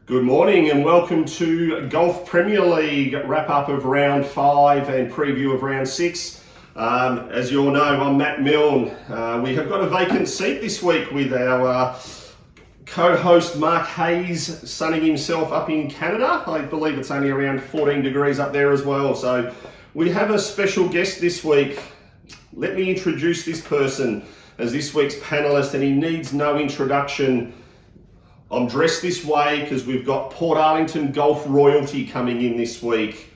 Good morning and welcome to Golf Premier League wrap-up of round 5 and preview of round 6. As you all know, I'm Matt Milne. We have got a vacant seat this week with our co-host Mark Hayes sunning himself up in Canada. I believe it's only around 14 degrees up there as well. So we have a special guest this week. Let me introduce this person as this week's panellist, and he needs no introduction. I'm dressed this way because we've got Portarlington golf royalty coming in this week,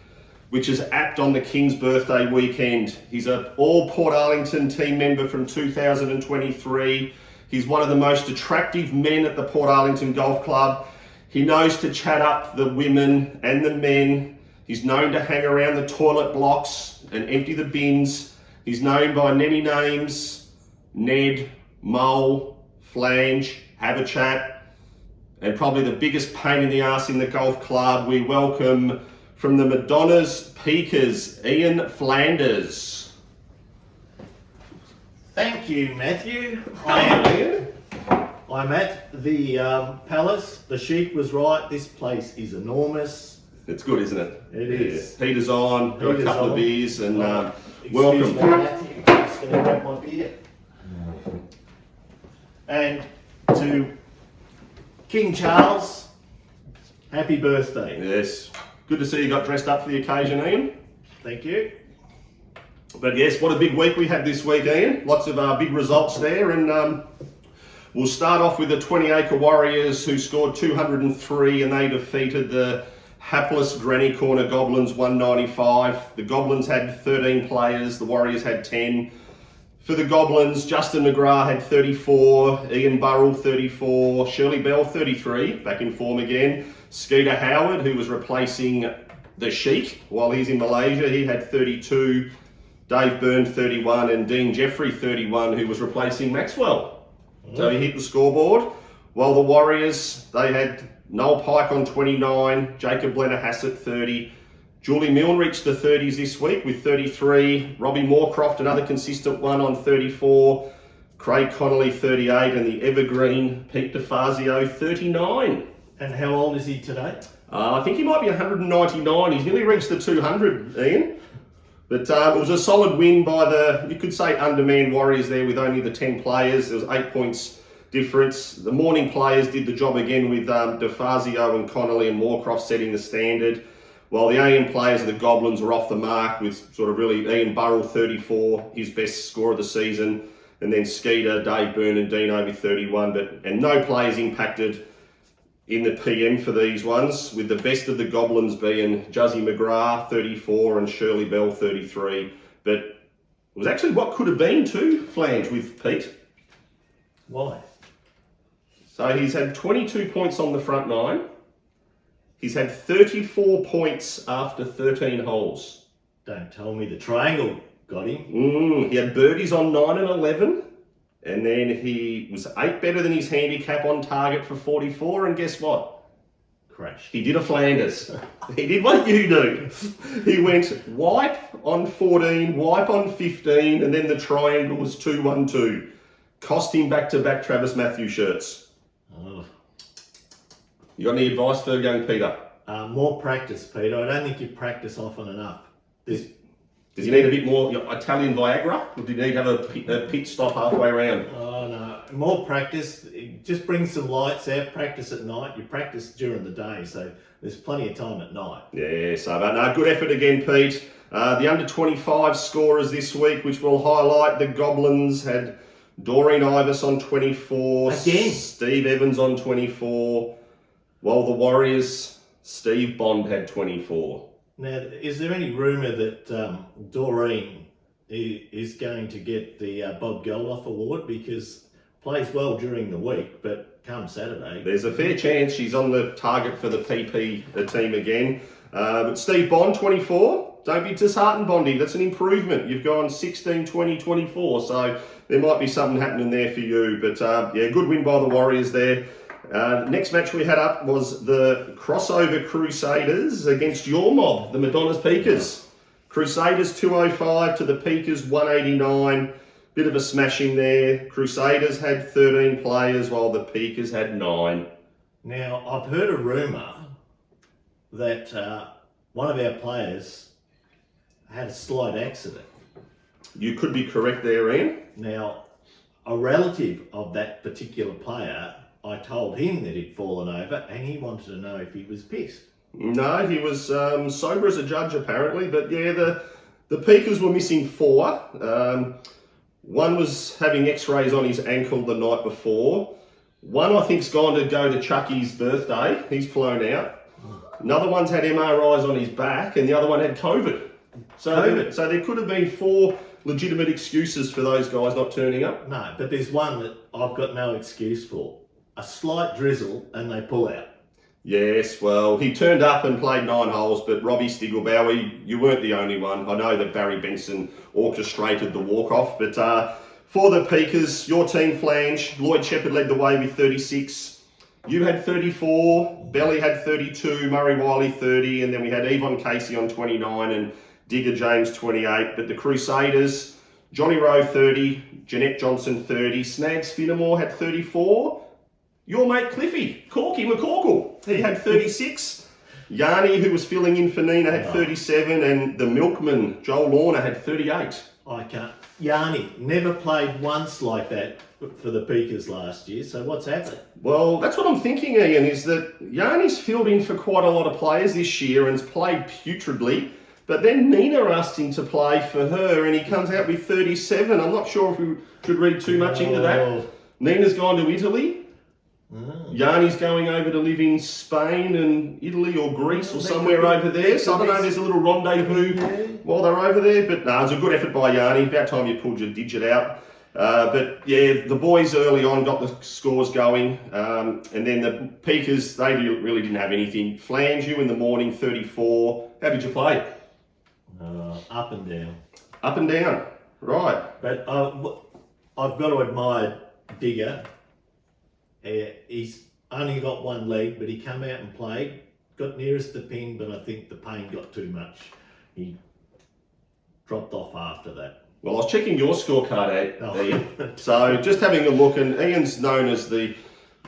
which is apt on the King's birthday weekend. He's an all Portarlington team member from 2023. He's one of the most attractive men at the Portarlington Golf Club. He knows to chat up the women and the men. He's known to hang around the toilet blocks and empty the bins. He's known by many names: Ned, Mole, Flange, Have a Chat. And probably the biggest pain in the arse in the golf club, we welcome from the Madonna's Peakers, Ian Flanders. Thank you, Matthew. I'm at the palace. The sheik was right. This place is enormous. It's good, isn't it? It is. Yeah. Heater's on, got a couple of beers, and welcome. Excuse me, Matthew. I'm just going to grab my beer. And to King Charles, happy birthday. Yes, good to see you got dressed up for the occasion, Ian. Thank you. But yes, what a big week we had this week, Ian. Lots of big results there, and we'll start off with the 20-acre Warriors, who scored 203, and they defeated the hapless Granny Corner Goblins 195. The Goblins had 13 players, the Warriors had 10. For the Goblins, Justin McGrath had 34, Ian Burrell 34, Shirley Bell 33, back in form again. Skeeter Howard, who was replacing the Sheik while he's in Malaysia, he had 32. Dave Byrne 31 and Dean Jeffrey 31, who was replacing Maxwell. So he hit the scoreboard. While the Warriors, they had Noel Pike on 29, Jacob Blenner Hassett 30. Julie Milne reached the 30s this week with 33. Robbie Moorcroft, another consistent one, on 34. Craig Connolly 38, and the evergreen Pete DeFazio 39. And how old is he today? I think he might be 199. He's nearly reached the 200, Ian. But it was a solid win by the, you could say, undermanned Warriors there with only the 10 players. There was 8 points difference. The morning players did the job again with DeFazio and Connolly and Moorcroft setting the standard. While the AM players of the Goblins were off the mark with sort of really Ian Burrell 34, his best score of the season, and then Skeeter, Dave Byrne and Dino with 31, and no players impacted in the PM for these ones, with the best of the Goblins being Juzzy McGrath 34 and Shirley Bell 33. But it was actually what could have been too, Flange, with Pete. Why? So he's had 22 points on the front nine. He's had 34 points after 13 holes. Don't tell me the triangle got him. He had birdies on 9 and 11. And then he was 8 better than his handicap on target for 44. And guess what? Crashed. He did a Flanders. He did what you do. He went wipe on 14, wipe on 15, and then the triangle was 2-1-2. Cost him back-to-back Travis Matthews shirts. Oh. You got any advice for young Peter? More practice, Peter. I don't think you practice often enough. Does he need a bit more Italian Viagra? Or do you need to have a pit stop halfway around? Oh, no. More practice. Just bring some lights out. Practice at night. You practice during the day, so there's plenty of time at night. Yeah, so but no, good effort again, Pete. The under-25 scorers this week, which we'll highlight, the Goblins had Doreen Ivers on 24. Again? Steve Evans on 24. While the Warriors, Steve Bond had 24. Now, is there any rumour that Doreen is going to get the Bob Geldof Award, because plays well during the week, but come Saturday... There's a fair chance she's on the target for the PP team again. But Steve Bond, 24. Don't be disheartened, Bondy. That's an improvement. You've gone 16, 20, 24, so there might be something happening there for you. But yeah, good win by the Warriors there. Next match we had up was the Crossover Crusaders against your mob, the Madonna's Peakers. Crusaders 205 to the Peakers 189. Bit of a smashing there. Crusaders had 13 players while the Peakers had 9. Now, I've heard a rumour that one of our players had a slight accident. You could be correct there, Ian. Now, a relative of that particular player, I told him that he'd fallen over and he wanted to know if he was pissed. No, he was sober as a judge apparently, but yeah, the Peakers were missing 4. One was having x-rays on his ankle the night before. One, I think's gone to go to Chucky's birthday. He's flown out. Another one's had MRIs on his back, and the other one had COVID. So there could have been 4 legitimate excuses for those guys not turning up. No, but there's one that I've got no excuse for. A slight drizzle and they pull out. Yes, well, he turned up and played 9 holes, but Robbie Stiegelbauer, you weren't the only one. I know that Barry Benson orchestrated the walk-off, but for the Peakers, your team flange, Lloyd Shepherd led the way with 36. You had 34, Belly had 32, Murray Wiley 30, and then we had Yvonne Casey on 29 and Digger James 28. But the Crusaders, Johnny Rowe 30, Jeanette Johnson 30, Snags Finnemore had 34. Your mate Cliffy, Corky McCorkle, he had 36. Yanni, who was filling in for Nina, had 37, and the milkman, Joel Lorna, had 38. I can't. Yanni never played once like that for the Peakers last year, so what's happened? Well, that's what I'm thinking, Ian, is that Yanni's filled in for quite a lot of players this year and's played putridly, but then Nina asked him to play for her and he comes out with 37. I'm not sure if we should read too much into that. Nina's gone to Italy. Yanni's going over to live in Spain and Italy or Greece or somewhere over there. So I don't know, there's a little rendezvous while they're over there. But no, it was a good effort by Yanni. About time you pulled your digit out. But yeah, the boys early on got the scores going. And then the Peakers, they really didn't have anything. Flange, you in the morning, 34. How did you play? Up and down. Up and down, right. But I've got to admire Digger. He's only got one leg, but he came out and played, got nearest the pin, but I think the pain got too much. He dropped off after that. Well, I was checking your scorecard out, Ian. So just having a look, and Ian's known as the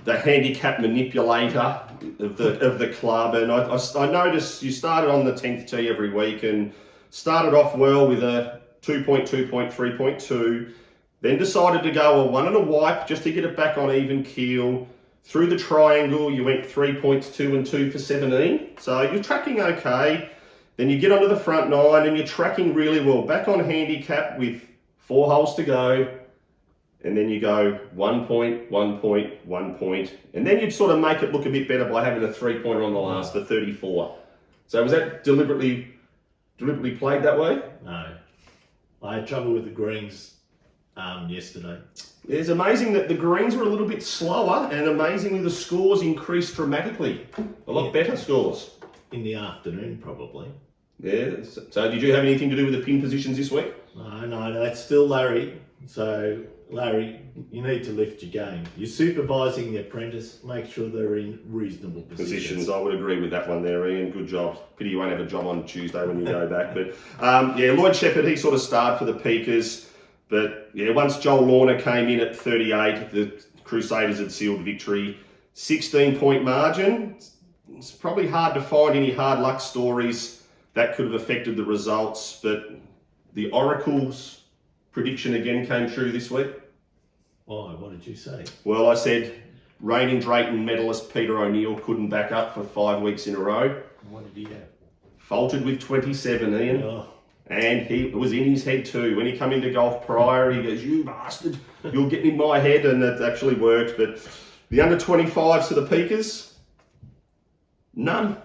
handicap manipulator of the club, and I noticed you started on the 10th tee every week and started off well with a 2.2 point, 3.2. Then decided to go a 1 and a wipe just to get it back on even keel. Through the triangle, you went 3 points, 2 and 2 for 17. So you're tracking okay. Then you get onto the front 9 and you're tracking really well. Back on handicap with 4 holes to go. And then you go 1 point, 1 point, 1 point. And then you'd sort of make it look a bit better by having a 3-pointer on the last for 34. So was that deliberately played that way? No. I had trouble with the greens yesterday. It's amazing that the greens were a little bit slower and amazingly the scores increased dramatically. A lot better scores. In the afternoon, probably. Yeah. So did you have anything to do with the pin positions this week? No, that's still Larry. So, Larry, you need to lift your game. You're supervising the apprentice, make sure they're in reasonable positions. I would agree with that one there, Ian. Good job. Pity you won't have a job on Tuesday when you go back. But yeah, Lloyd Shepherd, he sort of starred for the Peakers. But yeah, once Joel Lorna came in at 38, the Crusaders had sealed victory. 16-point margin. It's probably hard to find any hard luck stories that could have affected the results, but the Oracle's prediction again came true this week. Why? What did you say? Well, I said reigning Drayton medalist Peter O'Neill couldn't back up for 5 weeks in a row. What did he have? Faltered with 27, Ian. Oh. And it was in his head too. When he came into golf prior, he goes, "You bastard, you're getting in my head," and it actually worked. But the under 25s to the Peakers, none.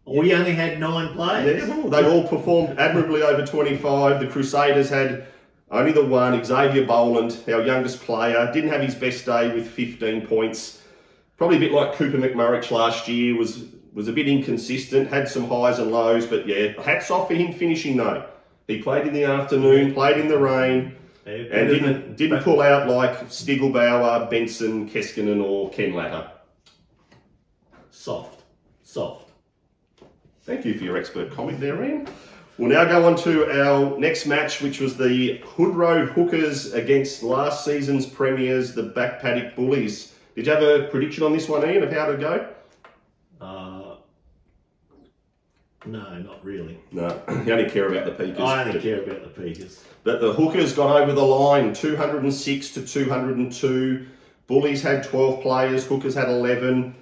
We only had 9 players. Yeah, well, they all performed admirably over 25. The Crusaders had only the one, Xavier Boland, our youngest player, didn't have his best day with 15 points. Probably a bit like Cooper McMurrich last year, was a bit inconsistent, had some highs and lows, but yeah, hats off for him finishing though. He played in the afternoon, played in the rain, and didn't pull out like Stiegelbauer, Benson, Keskinen or Ken Latter. Soft. Thank you for your expert comment there, Ian. We'll now go on to our next match, which was the Hood Road Hookers against last season's premiers, the Back Paddock Bullies. Did you have a prediction on this one, Ian, of how to go? No, not really. No, you only care about the Peakers. I only care about the Peakers. But the Hookers got over the line, 206 to 202. Bullies had 12 players, Hookers had 11.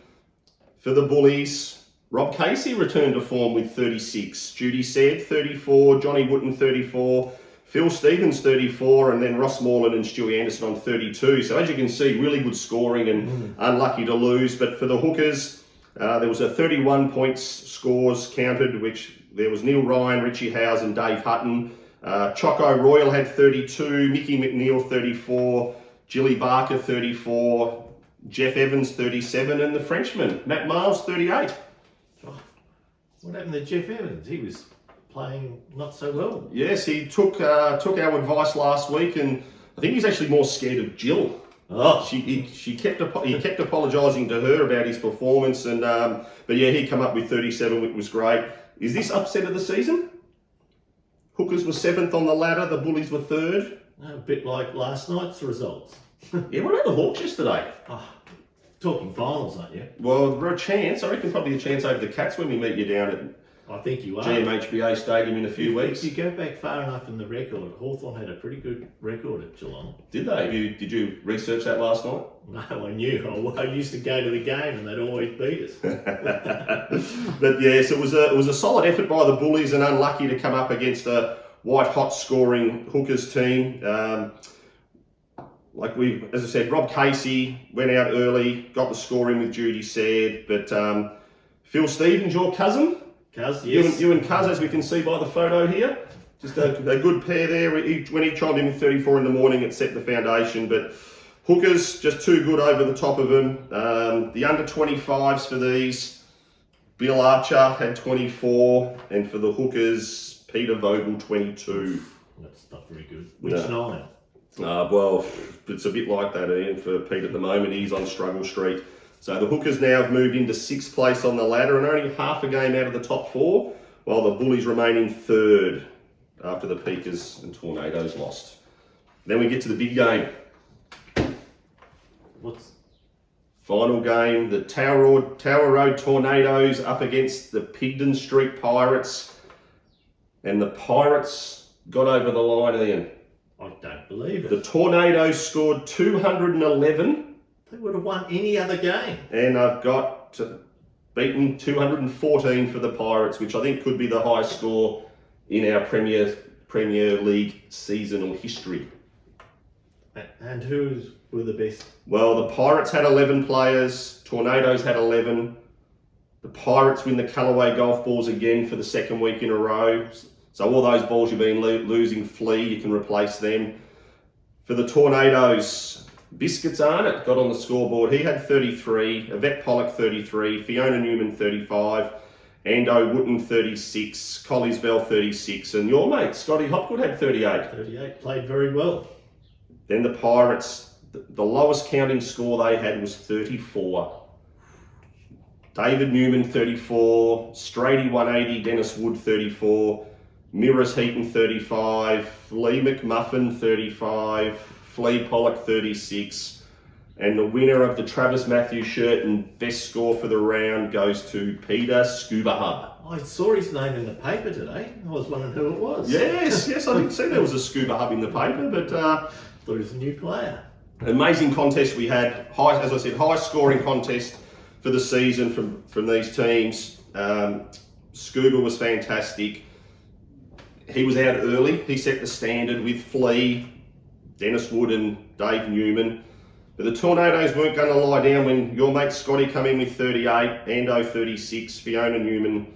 For the Bullies, Rob Casey returned to form with 36. Judy Said, 34. Johnny Wooten, 34. Phil Stevens, 34. And then Ross Morland and Stewie Anderson on 32. So as you can see, really good scoring and unlucky to lose. But for the Hookers, there was a 31 points scores counted, which there was Neil Ryan, Richie Howes and Dave Hutton. Choco Royal had 32. Mickey McNeil, 34. Jilly Barker, 34. Jeff Evans, 37, and the Frenchman, Matt Miles, 38. Oh, what happened to Jeff Evans? He was playing not so well. Yes, he took our advice last week, and I think he's actually more scared of Jill. Oh, He kept apologising to her about his performance, and but yeah, he come up with 37, which was great. Is this upset of the season? Hookers were 7th on the ladder, the Bullies were 3rd. a bit like last night's results. Yeah, what about the Hawks yesterday? Oh, talking finals, aren't you? Well, we're a chance. I reckon probably a chance over the Cats when we meet you down at I think you are. GMHBA Stadium in a few weeks. If you go back far enough in the record, Hawthorn had a pretty good record at Geelong. Did they? Did you research that last night? No, I knew. I used to go to the game and they'd always beat us. But yes, it was a solid effort by the Bullies and unlucky to come up against a white-hot scoring Hookers team. As I said, Rob Casey went out early, got the score in with Judy Said, but Phil Stevens, your cousin, Cuz, yes. you and Cuz, as we can see by the photo here, just a good pair there. When he chimed in with 34 in the morning, it set the foundation. But Hookers just too good over the top of them. The under 25s for these, Bill Archer had 24, and for the Hookers, Peter Vogel 22. That's not very good. Which 9? Well, it's a bit like that, Ian, for Pete at the moment. He's on struggle street. So the Hookers now have moved into 6th place on the ladder and only half a game out of the top 4, while the Bullies remain in 3rd after the Peakers and Tornadoes lost. Then we get to the big game. What's final game? The Tower Road Tornadoes up against the Pigden Street Pirates. And the Pirates got over the line, Ian. I don't believe it. The Tornadoes scored 211. They would have won any other game. And I've got beaten 214 for the Pirates, which I think could be the highest score in our Premier League seasonal history. And who were the best? Well, the Pirates had 11 players, Tornadoes had 11. The Pirates win the Callaway golf balls again for the 2nd week in a row. So all those balls you've been losing flee, you can replace them. For the Tornadoes, Biscuits Arnott got on the scoreboard. He had 33, Yvette Pollock 33, Fiona Newman 35, Ando Wooten 36, Collies Bell 36, and your mate Scotty Hopgood had 38. 38, played very well. Then the Pirates, the lowest counting score they had was 34. David Newman 34, Strady 180, Dennis Wood 34, Mirrors Heaton 35, Lee McMuffin 35, Flea Pollock 36, and the winner of the Travis Matthews shirt and best score for the round goes to Peter Scuba Hub. I saw his name in the paper today. I was wondering who it was. Yes, I didn't see there was a Scuba Hub in the paper, but thought it was a new player. Amazing contest we had. As I said, highest scoring contest for the season from these teams. Scuba was fantastic. He was out early. He set the standard with Flea, Dennis Wood and Dave Newman. But the Tornadoes weren't going to lie down when your mate Scotty come in with 38, Ando 36, Fiona Newman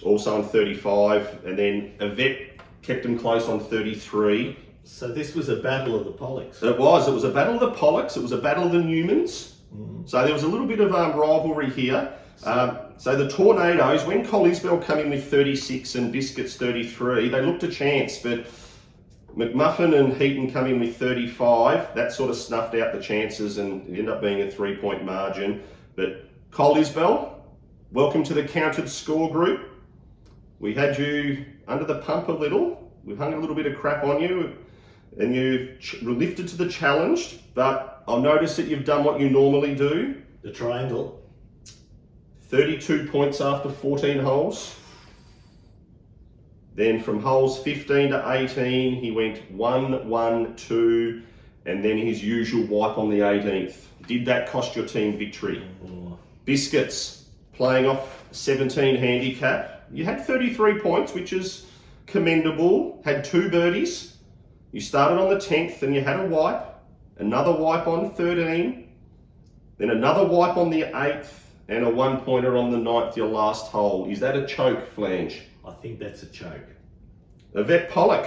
also on 35, and then Yvette kept him close on 33. So this was a battle of the Pollocks. It was a battle of the Pollocks, it was a battle of the Newmans. So there was a little bit of rivalry here. So the Tornadoes, when Colliesbell come in with 36 and Biscuits 33, they looked a chance, but McMuffin and Heaton come in with 35. That sort of snuffed out the chances and it ended up being a 3-point margin. But Colliesbell, welcome to the counted score group. We had you under the pump a little. We've hung a little bit of crap on you. and you were lifted to the challenge, but I'll notice that you've done what you normally do. The triangle. 32 points after 14 holes. Then from holes 15 to 18, he went 1, 1, 2, and then his usual wipe on the 18th. Did that cost your team victory? Oh. Biscuits, playing off 17 handicap. You had 33 points, which is commendable. Had 2 birdies. You started on the 10th and you had a wipe. Another wipe on 13. Then another wipe on the 8th and a 1-pointer on the 9th, your last hole. Is that a choke, Flange? I think that's a choke. Yvette Pollock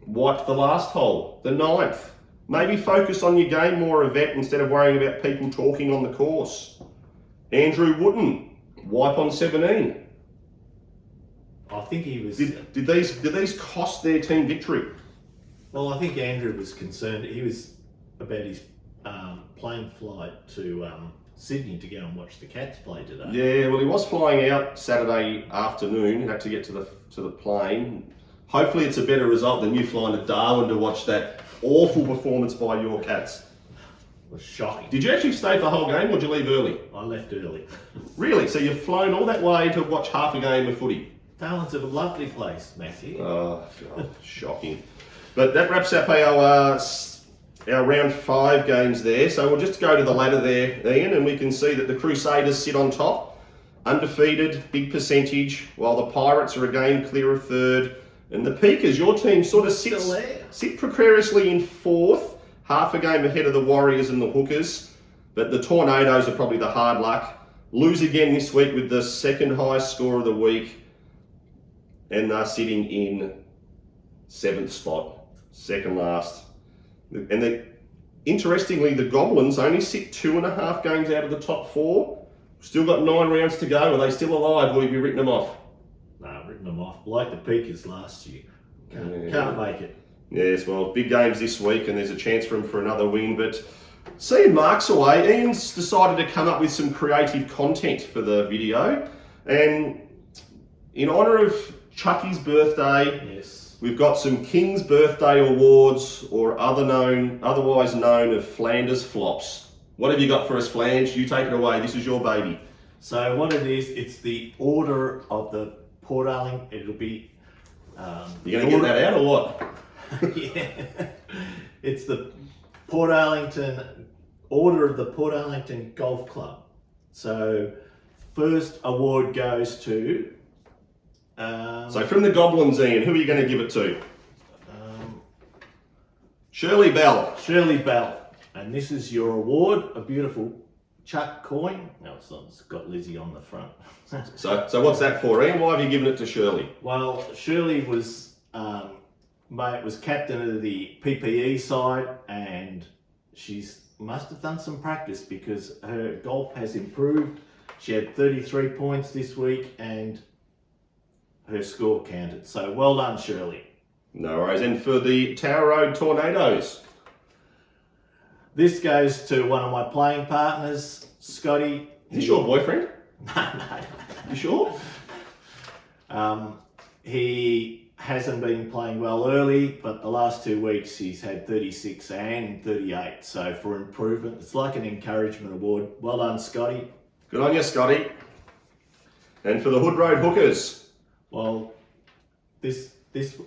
wiped the last hole, the 9th. Maybe focus on your game more, Yvette, instead of worrying about people talking on the course. Andrew Wooden, wipe on 17. I think he was... Did these cost their team victory? Well, I think Andrew was concerned. He was about his plane flight to Sydney to go and watch the Cats play today. Yeah, well, he was flying out Saturday afternoon. He had to get to the plane. Hopefully it's a better result than you flying to Darwin to watch that awful performance by your Cats. It was shocking. Did you actually stay for the whole game or did you leave early? I left early. Really? So you've flown all that way to watch half a game of footy? Darwin's a lovely place, Matthew. Oh, God, shocking. But that wraps up our round 5 games there. So we'll just go to the ladder there, Ian, and we can see that the Crusaders sit on top, undefeated, big percentage, while the Pirates are again clear of 3rd. And the Peakers, your team, sort of sit precariously in 4th, half a game ahead of the Warriors and the Hookers. But the Tornadoes are probably the hard luck. Lose again this week with the 2nd highest score of the week. And they're sitting in 7th spot, 2nd last. And interestingly, the Goblins only sit 2.5 games out of the top 4. Still got 9 rounds to go. Are they still alive, or have you written them off? No, I've written them off. Like the Peakers last year. Can't make it. Yes, well, big games this week, and there's a chance for him for another win. But seeing Mark's away, Ian's decided to come up with some creative content for the video. And in honour of Chucky's birthday, yes, we've got some King's Birthday Awards, or otherwise known as Flanders Flops. What have you got for us, Flange? You take it away. This is your baby. So what it is, it's the order of the Portarlington. It'll be... You're going to get that out or what? Yeah. It's the Portarlington, order of the Portarlington Golf Club. So first award goes to... so from the Goblins, Ian, who are you going to give it to? Shirley Bell. Shirley Bell. And this is your award, a beautiful Chuck coin. No, it's not. It's got Lizzie on the front. So what's that for, Ian? Why have you given it to Shirley? Well, Shirley was captain of the PPE side, and she's must have done some practice because her golf has improved. She had 33 points this week, and her score counted. So well done, Shirley. No worries. And for the Tower Road Tornadoes? This goes to one of my playing partners, Scotty. Is this your boyfriend? No. You sure? He hasn't been playing well early, but the last 2 weeks he's had 36 and 38. So for improvement, it's like an encouragement award. Well done, Scotty. Good on you, Scotty. And for the Hood Road Hookers? Well, this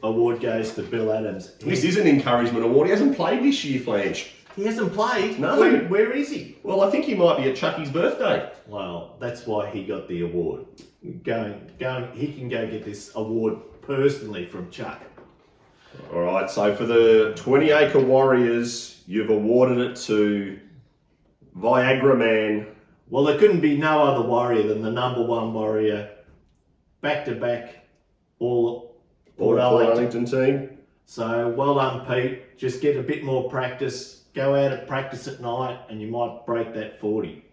award goes to Bill Adams. This is an encouragement award. He hasn't played this year, Flange. He hasn't played? No. Where is he? Well, I think he might be at Chucky's birthday. Well, that's why he got the award. He can go get this award personally from Chuck. All right, so for the 20-acre Warriors, you've awarded it to Viagra Man. Well, there couldn't be no other warrior than the number 1 warrior, back-to-back, all Portarlington team. So well done, Pete. Just get a bit more practice. Go out and practice at night, and you might break that 40.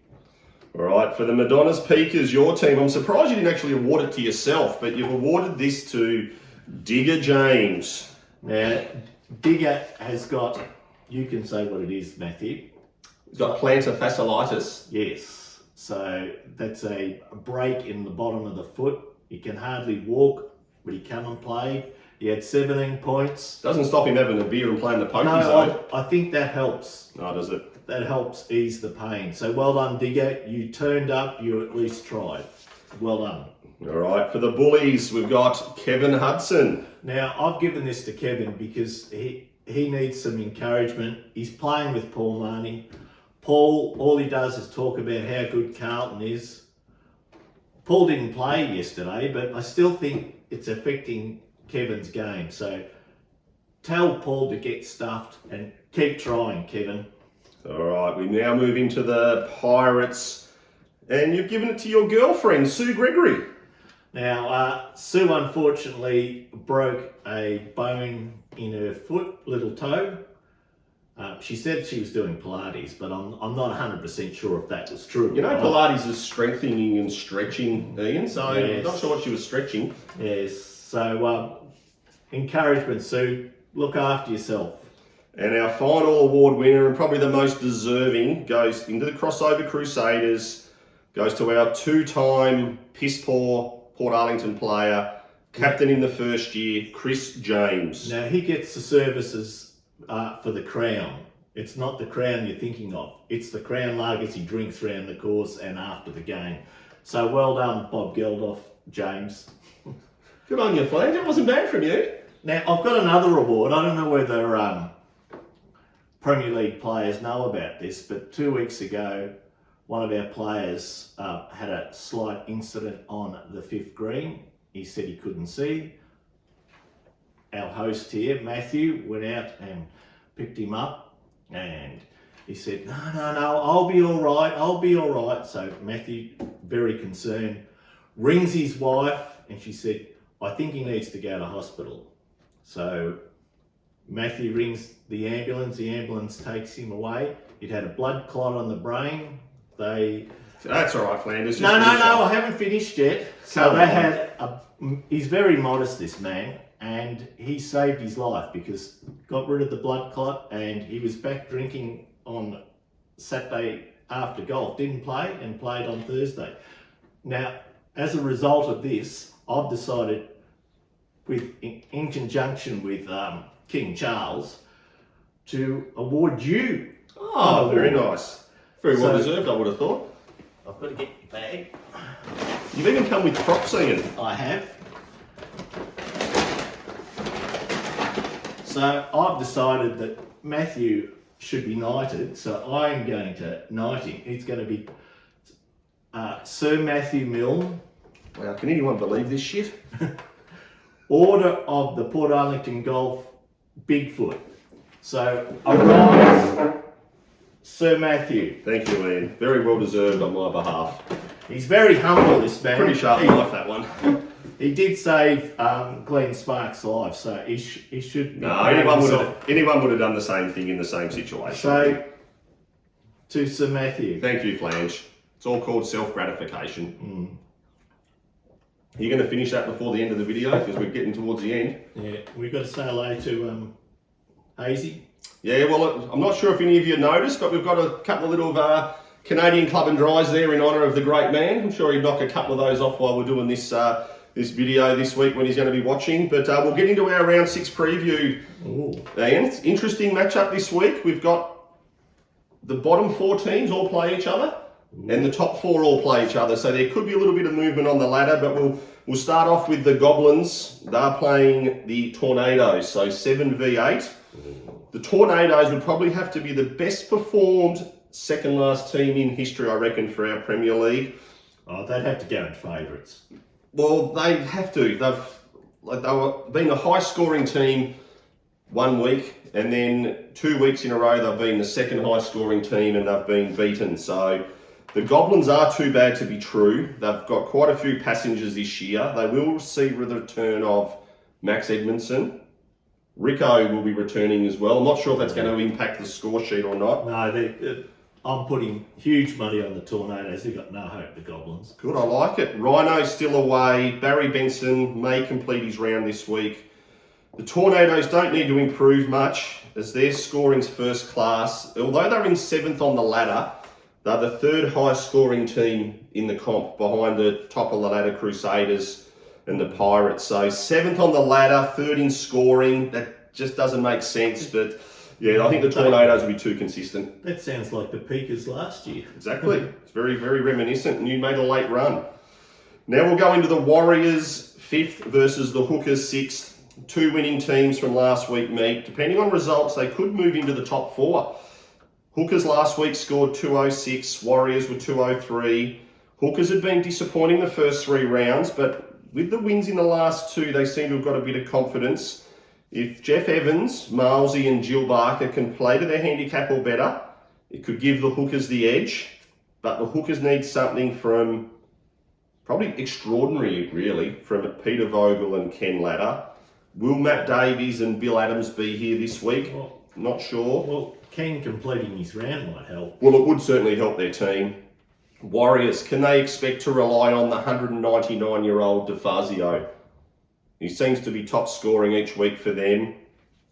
All right, for the Madonna's Peakers, your team, I'm surprised you didn't actually award it to yourself, but you've awarded this to Digger James. Now, Digger has got, you can say what it is, Matthew. He's got plantar fasciitis. Yes, so that's a break in the bottom of the foot. He can hardly walk, but he come and play. He had 17 points. Doesn't stop him having a beer and playing the pokies, No, though. I think that helps. No, does it? That helps ease the pain. So well done, Digger. You turned up. You at least tried. Well done. All right, for the Bullies, we've got Kevin Hudson. Now, I've given this to Kevin because he needs some encouragement. He's playing with Paul Marnie. Paul, all he does is talk about how good Carlton is. Paul didn't play yesterday, but I still think it's affecting Kevin's game. So tell Paul to get stuffed and keep trying, Kevin. All right, we now move into the Pirates, and you've given it to your girlfriend, Sue Gregory. Now, Sue unfortunately broke a bone in her foot, little toe. She said she was doing Pilates, but I'm not 100% sure if that was true. You know, Pilates is strengthening and stretching, Ian, so Yes. I'm not sure what she was stretching. Yes, so encouragement, Sue. Look after yourself. And our final award winner, and probably the most deserving, goes into the Crossover Crusaders, goes to our two-time piss-poor Portarlington player, captain in the first year, Chris James. Now, he gets the services for the Crown. It's not the Crown you're thinking of. It's the Crown lagers he drinks around the course and after the game. So well done, Bob Geldof, James. Good on you, Flange. It wasn't bad from you. Now, I've got another award. I don't know whether Premier League players know about this, but 2 weeks ago, one of our players had a slight incident on the fifth green. He said he couldn't see. Our host here, Matthew, went out and picked him up, and he said, no, I'll be all right. So Matthew, very concerned, rings his wife, and she said, I think he needs to go to hospital. So Matthew rings the ambulance takes him away. He'd had a blood clot on the brain. That's all right, Flanders. No, I haven't finished yet. So they had he's very modest, this man, and he saved his life because got rid of the blood clot, and he was back drinking on Saturday after golf. Didn't play and played on Thursday. Now, as a result of this, I've decided, in conjunction with King Charles, to award you. Oh, very nice. Very well deserved, I would have thought. I've got to get your bag. You've even come with props, Ian. I have. So I've decided that Matthew should be knighted, so I'm going to knight him. It's going to be Sir Matthew Milne, Wow, can anyone believe this shit? Order of the Portarlington Golf Bigfoot. So arise, Sir Matthew. Thank you, Ian. Very well deserved on my behalf. He's very humble, this man. Pretty sharp knife, that one. He did save Glenn Sparks' life, so he should. No, anyone would have done the same thing in the same situation. So, to Sir Matthew. Thank you, Flange. It's all called self-gratification. You're going to finish that before the end of the video because we're getting towards the end. Yeah, we've got to say hello to Hazy. Yeah, well, I'm not sure if any of you noticed, but we've got a couple of little Canadian club and dries there in honour of the great man. I'm sure he'd knock a couple of those off while we're doing this this video this week when he's going to be watching. But we'll get into our round 6 preview. And it's interesting matchup this week. We've got the bottom 4 teams all play each other. And the top 4 all play each other, so there could be a little bit of movement on the ladder, but we'll start off with the Goblins. They're playing the Tornadoes, so 7v8. The Tornadoes would probably have to be the best performed second last team in history, I reckon, for our Premier League. Oh, they'd have to go in favourites. Well, they have to. They've been a high scoring team 1 week, and then 2 weeks in a row they've been the second high scoring team and they've been beaten. So the Goblins are too bad to be true. They've got quite a few passengers this year. They will see the return of Max Edmondson. Rico will be returning as well. I'm not sure if that's going to impact the score sheet or not. No, I'm putting huge money on the Tornadoes. They've got no hope, the Goblins. Good, I like it. Rhino's still away. Barry Benson may complete his round this week. The Tornadoes don't need to improve much as their scoring's first class. Although they're in 7th on the ladder, they're the 3rd highest scoring team in the comp behind the top of the ladder Crusaders. and the Pirates. So 7th on the ladder, 3rd in scoring. That just doesn't make sense, but yeah, I think the Tornadoes will be too consistent. That sounds like the Peakers last year. Exactly. It's very, very reminiscent, and you made a late run. Now we'll go into the Warriors 5th versus the Hookers 6th. 2 winning teams from last week meet. Depending on results, they could move into the top 4. Hookers last week scored 206, Warriors were 203. Hookers had been disappointing the first 3 rounds, but with the wins in the last 2, they seem to have got a bit of confidence. If Jeff Evans, Milesy and Jill Barker can play to their handicap or better, it could give the Hookers the edge, but the Hookers need something from, probably extraordinary really, from Peter Vogel and Ken Latta. Will Matt Davies and Bill Adams be here this week? Well, not sure. Well, Ken completing his round might help. Well, it would certainly help their team. Warriors, can they expect to rely on the 199-year-old DeFazio? He seems to be top scoring each week for them.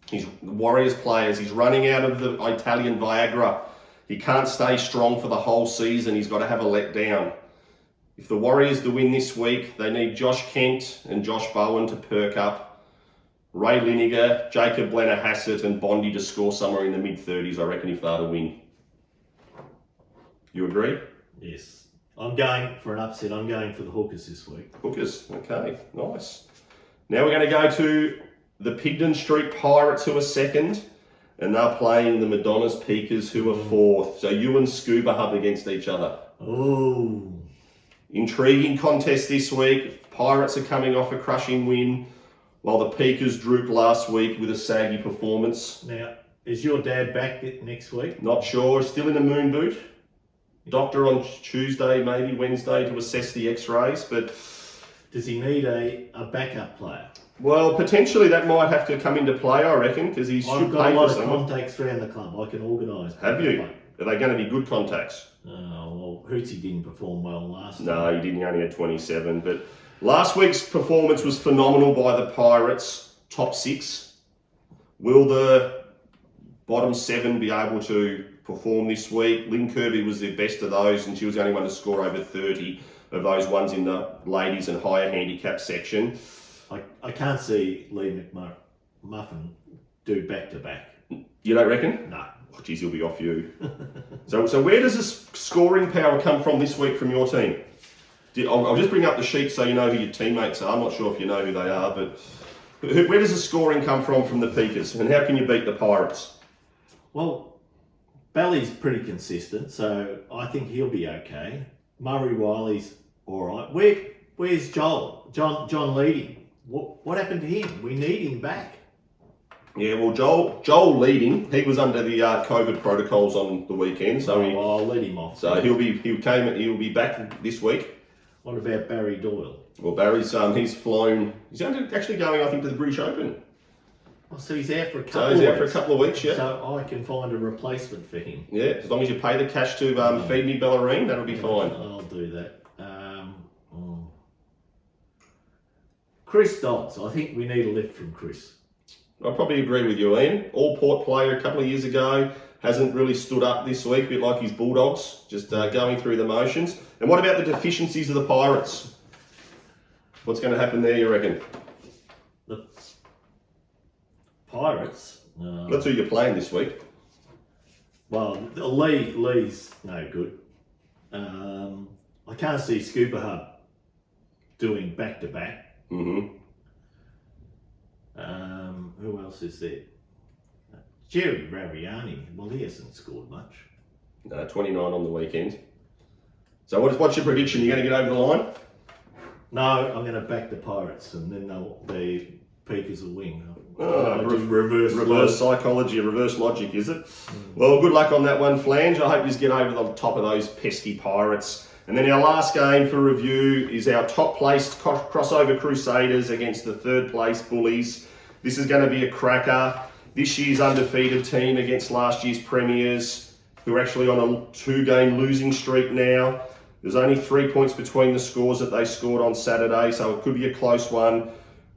He's Warriors players. He's running out of the Italian Viagra. He can't stay strong for the whole season. He's got to have a letdown. If the Warriors to win this week, they need Josh Kent and Josh Bowen to perk up. Ray Liniger, Jacob Blenner-Hassett and Bondi to score somewhere in the mid-30s, I reckon, if they're to win. You agree? Yes. I'm going for an upset. I'm going for the Hookers this week. Hookers, okay, nice. Now we're going to go to the Pigden Street Pirates, who are 2nd, and they're playing the Madonna's Peakers, who are 4th. So you and Scuba Hub against each other. Oh. Intriguing contest this week. Pirates are coming off a crushing win, while the Peakers drooped last week with a saggy performance. Now, is your dad back next week? Not sure. Still in a moon boot. Doctor on Tuesday, maybe Wednesday, to assess the x-rays, but... Does he need a backup player? Well, potentially that might have to come into play, I reckon, because he I've should got pay a lot for of someone. contacts around the club. I can organise. Have you? Are they going to be good contacts? Oh, well, Hootsy didn't perform well last time. No, he didn't. He only had 27. But last week's performance was phenomenal by the Pirates, top 6. Will the bottom 7 be able to perform this week? Lynn Kirby was the best of those, and she was the only one to score over 30 of those ones in the ladies and higher handicap section. I can't see Lee McMuffin do back-to-back. You don't reckon? No. Oh, geez, he'll be off you. So where does this scoring power come from this week from your team? I'll just bring up the sheet so you know who your teammates are. I'm not sure if you know who they are, but where does the scoring come from the Peakers, and how can you beat the Pirates? Well, Bally's pretty consistent, so I think he'll be okay. Murray Wiley's all right. Where's Joel? John Leading. What happened to him? We need him back. Yeah, well, Joel Leading, he was under the COVID protocols on the weekend, so I'll let him off. So he'll be back this week. What about Barry Doyle? Well, Barry's he's flown. He's actually going, I think, to the British Open. Oh, so he's out for a couple. So he's out for a couple of weeks, yeah. So I can find a replacement for him. Yeah, as long as you pay the cash to feed me Bellarine, that'll be fine. I'll do that. Chris Dodds. I think we need a lift from Chris. I probably agree with you, Ian. All Port player a couple of years ago, hasn't really stood up this week, a bit like his Bulldogs, just going through the motions. And what about the deficiencies of the Pirates? What's going to happen there, you reckon? The Pirates? That's who you're playing this week. Well, Lee's no good. I can't see Scuba Hub doing back-to-back. Mm-hmm. Who else is there? Jerry Raviani. Well, he hasn't scored much. No, 29 on the weekend. So what's your prediction? You're going to get over the line? No, I'm going to back the Pirates, and then the Peakers will win. Reverse psychology, reverse logic, is it? Well, good luck on that one, Flange. I hope you get over the top of those pesky Pirates. And then our last game for review is our top-placed crossover Crusaders against the third-place Bullies. This is going to be a cracker. This year's undefeated team against last year's premiers, who are actually on a 2-game losing streak now. There's only 3 points between the scores that they scored on Saturday, so it could be a close one.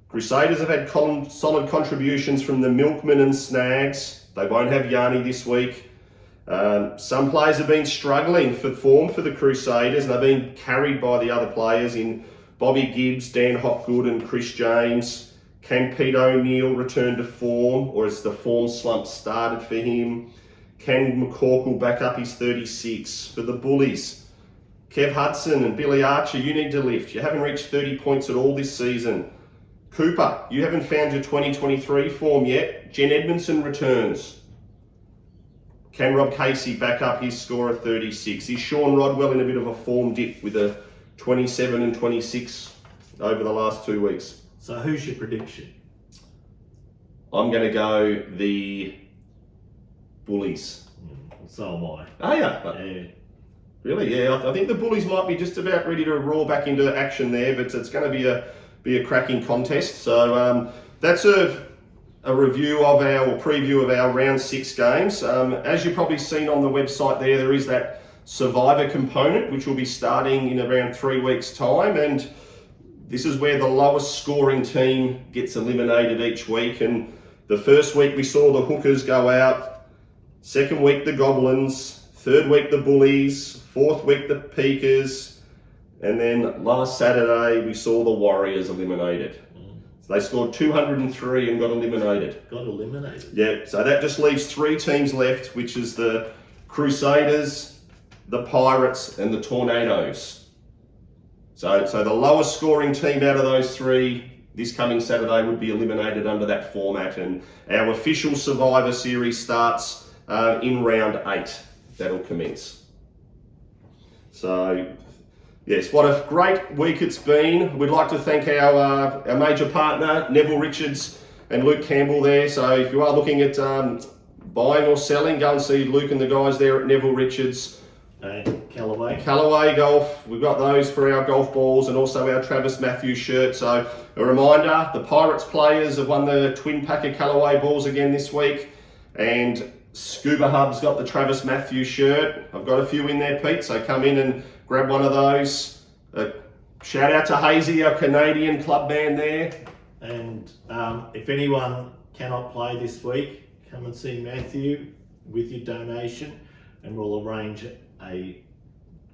Crusaders have had solid contributions from the Milkman and Snags. They won't have Yanni this week. Some players have been struggling for form for the Crusaders, and they've been carried by the other players in Bobby Gibbs, Dan Hopgood and Chris James. Can Pete O'Neill return to form, or has the form slump started for him? Can McCorkle back up his 36? For the Bullies, Kev Hudson and Billy Archer, you need to lift. You haven't reached 30 points at all this season. Cooper, you haven't found your 2023 form yet. Jen Edmondson returns. Can Rob Casey back up his score of 36? Is Sean Rodwell in a bit of a form dip with a 27 and 26 over the last 2 weeks? So who's your prediction? I'm going to go the Bullies. So am I. Oh yeah. Yeah. Really? Yeah. I think the Bullies might be just about ready to roar back into action there, but it's going to be a cracking contest. So that's a review of our preview of our round 6 games. As you've probably seen on the website there is that survivor component which will be starting in around 3 weeks' time, and this is where the lowest scoring team gets eliminated each week. And the first week we saw the Hookers go out, second week the Goblins, third week the Bullies, fourth week the Peakers, and then last Saturday we saw the Warriors eliminated. So they scored 203 and got eliminated. Got eliminated. Yeah, so that just leaves 3 teams left, which is the Crusaders, the Pirates and the Tornadoes. So the lowest scoring team out of those 3 this coming Saturday would be eliminated under that format, and our official Survivor Series starts in round 8. That'll commence. So yes, what a great week it's been. We'd like to thank our major partner, Neville Richards and Luke Campbell there. So if you are looking at buying or selling, go and see Luke and the guys there at Neville Richards. Callaway Golf, we've got those for our golf balls and also our Travis Matthews shirt. So a reminder, the Pirates players have won the twin pack of Callaway balls again this week, and Scuba Hub's got the Travis Matthews shirt. I've got a few in there, Pete, so come in and grab one of those. Shout out to Hazy, our Canadian club band there. And if anyone cannot play this week, come and see Matthew with your donation and we'll arrange a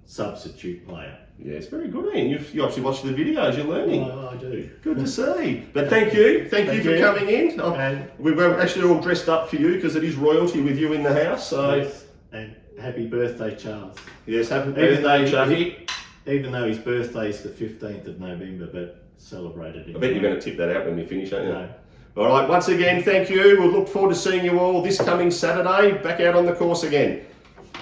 substitute player. Yes, very good, Ian. You obviously watch the videos, you're learning. Oh, I do. Good to see. But thank you for coming in. And we're actually all dressed up for you because it is royalty with you in the house. So yes, and happy birthday, Charles. Yes, happy birthday, Chucky. Even though his birthday is the 15th of November, but celebrated it. I bet you're going to tip that out when you finish, aren't you? No. All right, once again, thank you. We'll look forward to seeing you all this coming Saturday, back out on the course again.